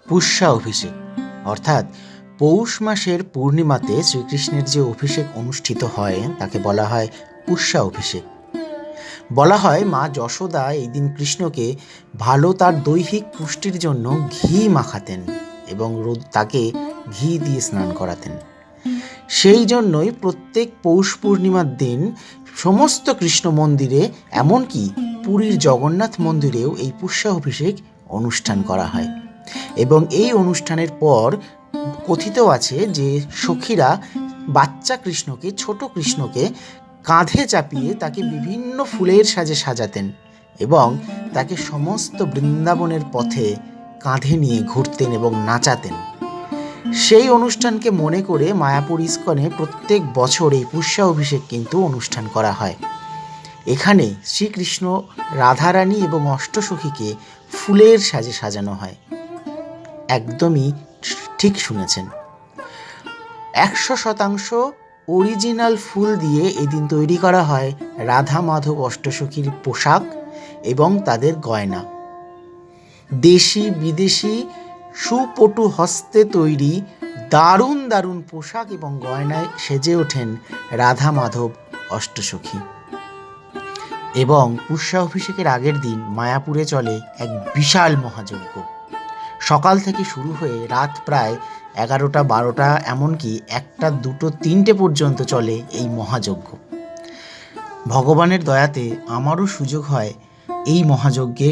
পুষ্যা অভিষেক, অর্থাৎ পৌষ মাসের পূর্ণিমাতে শ্রীকৃষ্ণের যে অভিষেক অনুষ্ঠিত হয় তাকে বলা হয় পুষ্যা অভিষেক। বলা হয় মা যশোদা এই দিন কৃষ্ণকে ভালো তার দৈহিক পুষ্টির জন্য ঘি মাখাতেন এবং তাকে ঘি দিয়ে স্নান করাতেন। সেই জন্যই প্রত্যেক পৌষ পূর্ণিমার দিন সমস্ত কৃষ্ণ মন্দিরে, এমনকি পুরীর জগন্নাথ মন্দিরেও এই পুষ্যা অভিষেক অনুষ্ঠান করা হয়। এবং এই অনুষ্ঠানের পর কথিত আছে যে সখীরা বাচ্চা কৃষ্ণকে, ছোট কৃষ্ণকে কাঁধে চাপিয়ে তাকে বিভিন্ন ফুলের সাজে সাজাতেন এবং তাকে সমস্ত বৃন্দাবনের পথে কাঁধে নিয়ে ঘুরতেন এবং নাচাতেন। সেই অনুষ্ঠানকে মনে করে মায়াপুর ইস্কনে প্রত্যেক বছর এই পুষ্যা অভিষেক কিন্তু অনুষ্ঠান করা হয়। এখানে শ্রীকৃষ্ণ, রাধারানী এবং অষ্টসখীকে ফুলের সাজে সাজানো হয়। একদমই ঠিক শুনেছেন, 100% অরিজিনাল ফুল দিয়ে এদিন তৈরি করা হয় রাধা মাধব অষ্টসখীর পোশাক এবং তাদের গয়না। দেশি বিদেশি সুপটু হস্তে তৈরি দারুণ দারুণ পোশাক এবং গয়নায় সেজে ওঠেন রাধা মাধব অষ্টসখী। এবং পুষ্যা অভিষেকের আগের দিন মায়াপুরে চলে এক বিশাল মহাযজ্ঞ। সকাল থেকে শুরু হয়ে রাত প্রায় 11টা 12টা, এমনকি 1টা 2টো 3টে পর্যন্ত চলে এই মহাযজ্ঞ। ভগবানের দয়াতে আমারও সুযোগ হয় এই মহাযজ্ঞে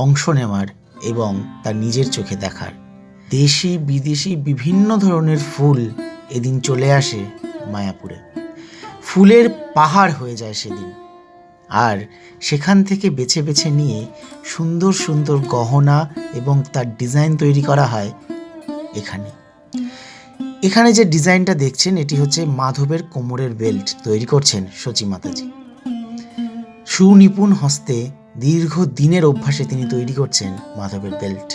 অংশ নেওয়ার এবং তার নিজের চোখে দেখার। দেশি বিদেশি বিভিন্ন ধরনের ফুল এদিন চলে আসে মায়াপুরে। ফুলের পাহাড় হয়ে যায় সেদিন। আর সেখান থেকে বেছে বেছে নিয়ে সুন্দর সুন্দর গহনা এবং তার ডিজাইন তৈরি করা হয় এখানে। এখানে যে ডিজাইনটা দেখছেন এটি হচ্ছে মাধবের কোমরের বেল্ট তৈরি করছেন সচি মাতাজি। সুনিপুণ হস্তে দীর্ঘ দিনের অভ্যাসে তিনি তৈরি করছেন মাধবের বেল্ট।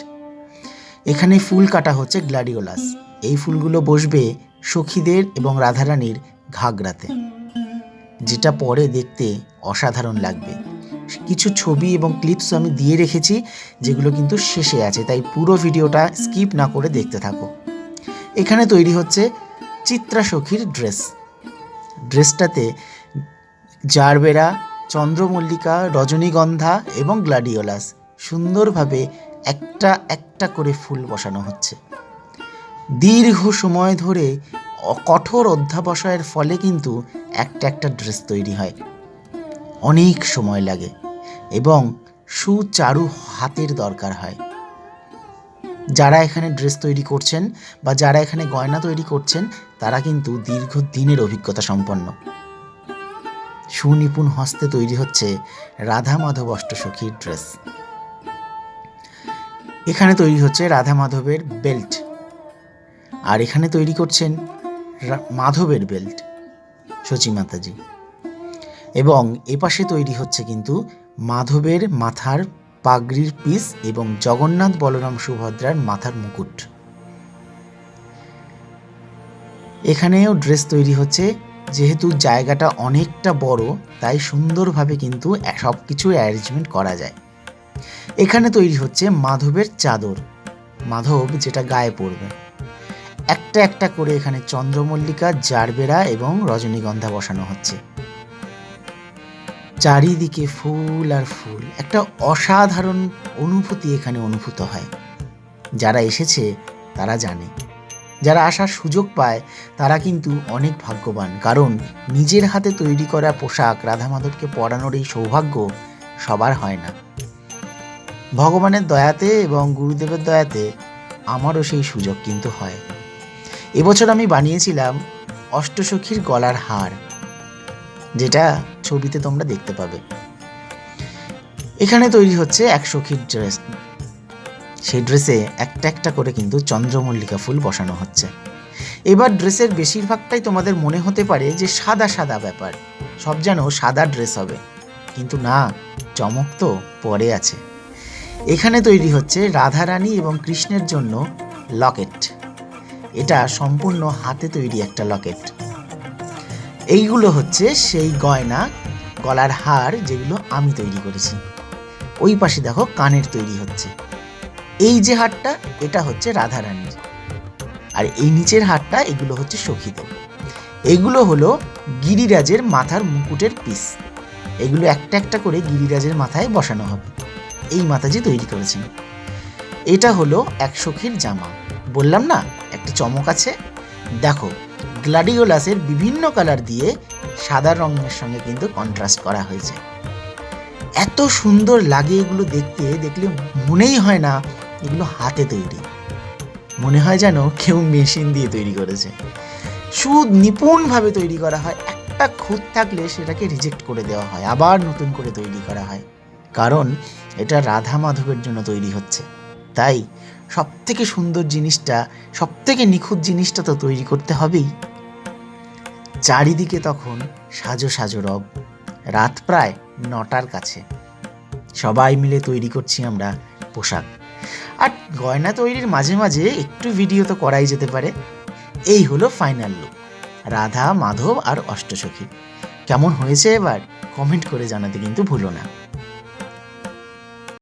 এখানে ফুল কাটা হচ্ছে গ্ল্যাডিওলাস। এই ফুলগুলো বসবে সখীদের এবং রাধারানীর ঘাগরাতে, যেটা পরে দেখতে অসাধারণ লাগবে। কিছু ছবি এবং ক্লিপস আমি দিয়ে রেখেছি যেগুলো কিন্তু শেষে আছে, তাই পুরো ভিডিওটা স্কিপ না করে দেখতে থাকো। এখানে তৈরি হচ্ছে চিত্রা সখীর ড্রেসটাতে জারবেরা, চন্দ্রমল্লিকা, রজনীগন্ধা এবং গ্ল্যাডিওলাস সুন্দরভাবে একটা একটা করে ফুল বসানো হচ্ছে। দীর্ঘ সময় ধরে কঠোর অধ্যাবসায়ের ফলে কিন্তু একটা একটা ড্রেস তৈরি হয়। অনেক সময় লাগে এবং সুচারু হাতের দরকার হয়। যারা এখানে ড্রেস তৈরি করছেন বা যারা এখানে গয়না তৈরি করছেন তারা কিন্তু দীর্ঘ দিনের অভিজ্ঞতা সম্পন্ন। সুনিপুণ হস্তে তৈরি হচ্ছে রাধা মাধব অষ্টসখীর ড্রেস। এখানে তৈরি হচ্ছে রাধা মাধবের বেল্ট, আর এখানে তৈরি করছেন মাধবের বেল্ট সচি মাতাজি। এবং এপাশে তৈরি হচ্ছে কিন্তু মাধবের মাথার পাগড়ির পিস এবং জগন্নাথ বলরাম সুভদ্রার মাথার মুকুট। এখানেও ড্রেস তৈরি হচ্ছে। যেহেতু জায়গাটা অনেকটা বড় তাই সুন্দরভাবে কিন্তু সব কিছু অ্যারেঞ্জমেন্ট করা যায়। এখানে তৈরি হচ্ছে মাধবের চাদর, মাধব যেটা গায়ে পড়বে। একটা একটা করে এখানে চন্দ্রমল্লিকা, জারবেরা এবং রজনীগন্ধা বসানো হচ্ছে। চারিদিকে ফুল আর ফুল, একটা অসাধারণ অনুভূতি এখানে অনুভূত হয়। যারা এসেছে তারা জানে, যারা আসার সুযোগ পায় তারা কিন্তু অনেক ভাগ্যবান, কারণ নিজের হাতে তৈরি করা পোশাক রাধা মাধবকে পরানোর এই সৌভাগ্য সবার হয় না। ভগবানের দয়াতে এবং গুরুদেবের দয়াতে আমারও সেই সুযোগ কিন্তু হয়। এবছর আমি বানিয়েছিলাম অষ্টসখীর গলার হার, যেটা ছবিতে তোমরা দেখতে পাবে। এখানে তৈরি হচ্ছে এক সখীর ড্রেস। সেই ড্রেসে একটা একটা করে কিন্তু চন্দ্রমল্লিকা ফুল বসানো হচ্ছে। এবার ড্রেসের বেশিরভাগটাই তোমাদের মনে হতে পারে যে সাদা সাদা ব্যাপার, সব যেন সাদা ড্রেস হবে, কিন্তু না, চমক তো পরে আছে। এখানে তৈরি হচ্ছে রাধারানী এবং কৃষ্ণের জন্য লকেট। এটা সম্পূর্ণ হাতে তৈরি একটা লকেট। এইগুলো হচ্ছে সেই গয়না, গলার হার যেগুলো আমি তৈরি করেছি। ওই পাশে দেখো কানের তৈরি হচ্ছে। এই যে হারটা, এটা হচ্ছে রাধারানীর, আর এই নিচের হারটা, এগুলো হচ্ছে সখীদের। এগুলো হলো গিরিরাজের মাথার মুকুটের পিস। এগুলো একটা একটা করে গিরিরাজের মাথায় বসানো হবে। এই মাতাজি তৈরি করেছেন। এটা হলো এক সখীর জামা। বললাম না একটা চমক আছে। দেখো, গ্লাডিওলাসের বিভিন্ন কালার দিয়ে সাদা রঙের সঙ্গে কিন্তু কন্ট্রাস্ট করা হয়েছে। এত সুন্দর লাগে এগুলো দেখতে, দেখলে মনেই হয় না এগুলো হাতে তৈরি, মনে হয় যেন কেউ মেশিন দিয়ে তৈরি করেছে। সুনিপুণভাবে তৈরি করা হয়। একটা খুঁত থাকলে সেটাকে রিজেক্ট করে দেওয়া হয়, আবার নতুন করে তৈরি করা হয়, কারণ এটা রাধা মাধবের জন্য তৈরি হচ্ছে। তাই সব থেকে সুন্দর জিনিসটা, সব থেকে নিখুঁত জিনিসটা তো তৈরি করতে হবেই। চারিদিকে তখন সাজো সাজো রব। রাত প্রায় 9টার কাছে। সবাই মিলে তৈরি করছি আমরা পোশাক। আর গয়না তৈরির মাঝে মাঝে একটু ভিডিও তো করাই যেতে পারে। এই হলো ফাইনাল লুক রাধা, মাধব আর অষ্টসখী। কেমন হয়েছে এবার কমেন্ট করে জানাতে কিন্তু ভুলো না।